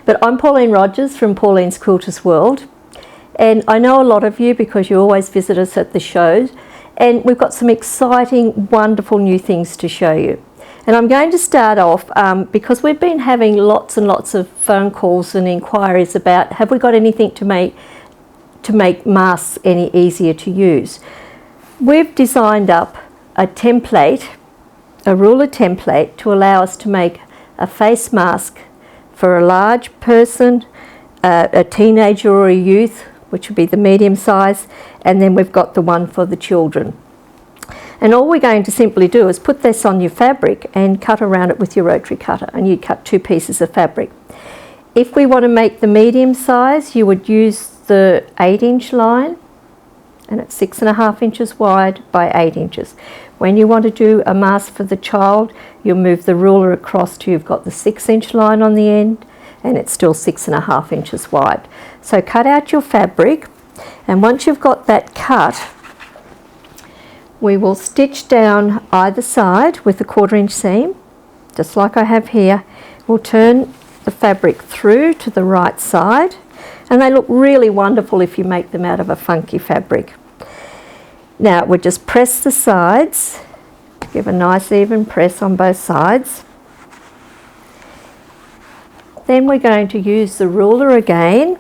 But I'm Pauline Rogers from Pauline's Quilters World, and I know a lot of you because you always visit us at the shows, and we've got some exciting, wonderful new things to show you. And I'm going to start off because we've been having lots and lots of phone calls and inquiries about have we got anything to make masks any easier to use. We've designed up a template, a ruler template, to allow us to make a face mask for a large person, a teenager or a youth, which would be the medium size, and then we've got the one for the children. And all we're going to simply do is put this on your fabric and cut around it with your rotary cutter, and you cut 2 pieces of fabric. If we want to make the medium size, you would use the 8-inch line, and it's 6.5 inches wide by 8 inches. When you want to do a mask for the child, you'll move the ruler across till you've got the 6-inch line on the end, and it's still 6.5 inches wide. So cut out your fabric, and once you've got that cut, we will stitch down either side with a 1/4 inch seam, just like I have here. We'll turn the fabric through to the right side, and they look really wonderful if you make them out of a funky fabric. Now we just press the sides, give a nice even press on both sides. Then we're going to use the ruler again,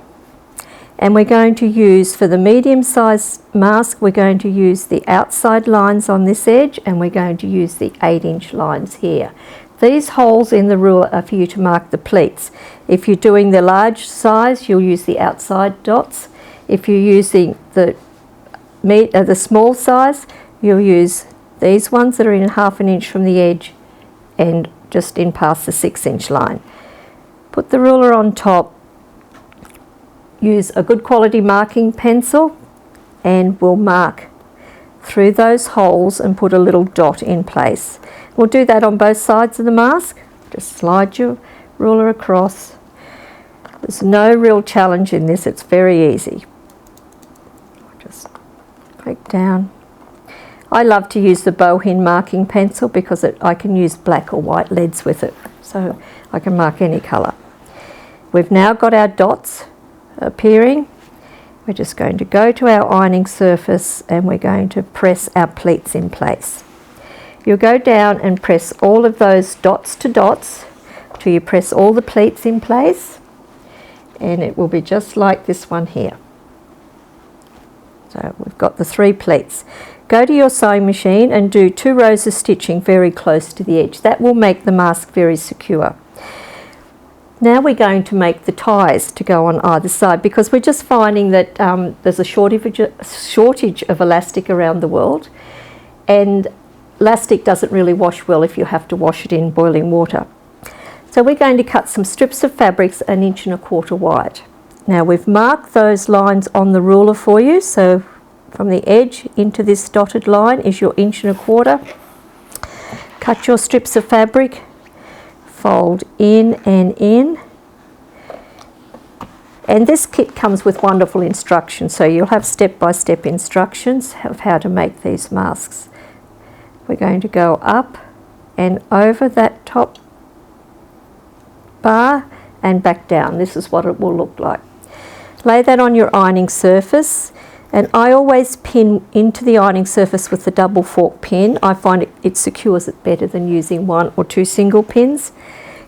and we're going to use, for the medium size mask, we're going to use the outside lines on this edge, and we're going to use the 8-inch lines here. These holes in the ruler are for you to mark the pleats. If you're doing the large size, you'll use the outside dots. If you're using the small size, you'll use these ones that are in 1/2 inch from the edge and just in past the 6-inch line. Put the ruler on top, use a good quality marking pencil, and we'll mark through those holes and put a little dot in place. We'll do that on both sides of the mask. Just slide your ruler across. There's no real challenge in this, it's very easy. Just break down. I love to use the Bohin marking pencil because I can use black or white leads with it, so I can mark any colour. We've now got our dots appearing. We're just going to go to our ironing surface and we're going to press our pleats in place. You'll go down and press all of those dots to dots till you press all the pleats in place, and it will be just like this one here. So we've got the 3 pleats. Go to your sewing machine and do 2 rows of stitching very close to the edge. That will make the mask very secure. Now we're going to make the ties to go on either side, because we're just finding that there's a shortage of elastic around the world, and elastic doesn't really wash well if you have to wash it in boiling water. So we're going to cut some strips of fabrics 1 1/4 inch wide. Now we've marked those lines on the ruler for you, so from the edge into this dotted line is your 1 1/4 inch. Cut your strips of fabric, fold in and in, and this kit comes with wonderful instructions, so you'll have step-by-step instructions of how to make these masks. We're going to go up and over that top bar and back down. This is what it will look like. Lay that on your ironing surface, and I always pin into the ironing surface with the double fork pin. I find it secures it better than using 1 or 2 single pins.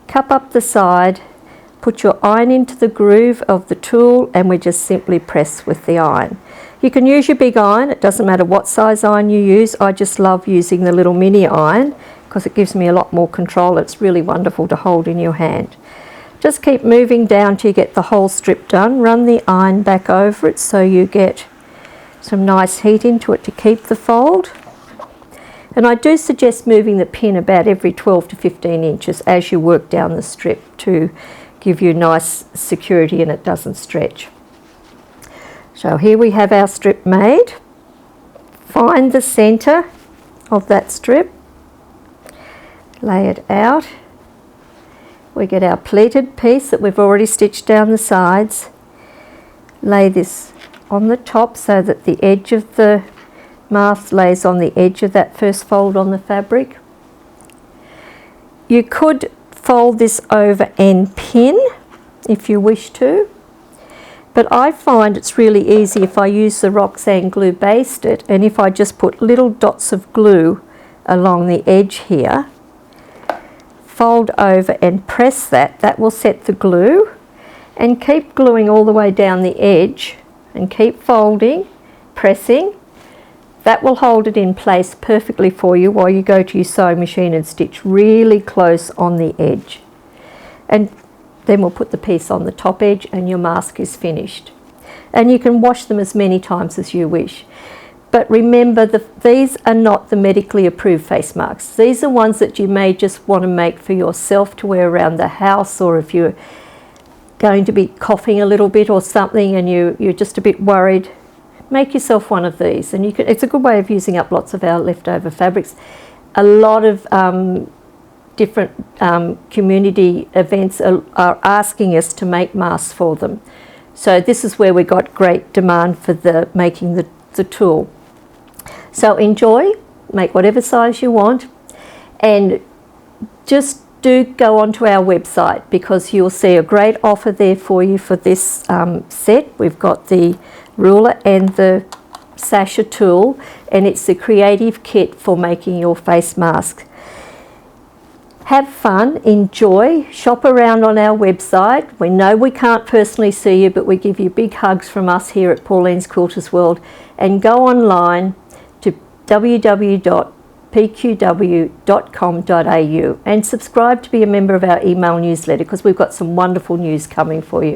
Cup up the side, put your iron into the groove of the tool, and we just simply press with the iron. You can use your big iron, it doesn't matter what size iron you use. I just love using the little mini iron because it gives me a lot more control. It's really wonderful to hold in your hand. Just keep moving down till you get the whole strip done. Run the iron back over it so you get some nice heat into it to keep the fold. And I do suggest moving the pin about every 12 to 15 inches as you work down the strip to give you nice security and it doesn't stretch. So here we have our strip made. Find the centre of that strip, lay it out. We get our pleated piece that we've already stitched down the sides. Lay this on the top so that the edge of the mask lays on the edge of that first fold on the fabric. You could fold this over and pin, if you wish to. But I find it's really easy if I use the Roxanne glue Baste It, and if I just put little dots of glue along the edge here, fold over and press that will set the glue, and keep gluing all the way down the edge and keep folding, pressing. That will hold it in place perfectly for you while you go to your sewing machine and stitch really close on the edge. And then we'll put the piece on the top edge and your mask is finished. And you can wash them as many times as you wish. But remember, these are not the medically approved face masks. These are ones that you may just want to make for yourself to wear around the house, or if you're going to be coughing a little bit or something and you're just a bit worried, make yourself one of these. And it's a good way of using up lots of our leftover fabrics. A lot of different community events are asking us to make masks for them. So this is where we got great demand for making the tool. So enjoy, make whatever size you want, and just do go onto our website, because you'll see a great offer there for you for this set. We've got the ruler and the Sasha tool, and it's the creative kit for making your face mask. Have fun, enjoy, shop around on our website. We know we can't personally see you, but we give you big hugs from us here at Pauline's Quilters World. And go online to www.pqw.com.au and subscribe to be a member of our email newsletter, because we've got some wonderful news coming for you.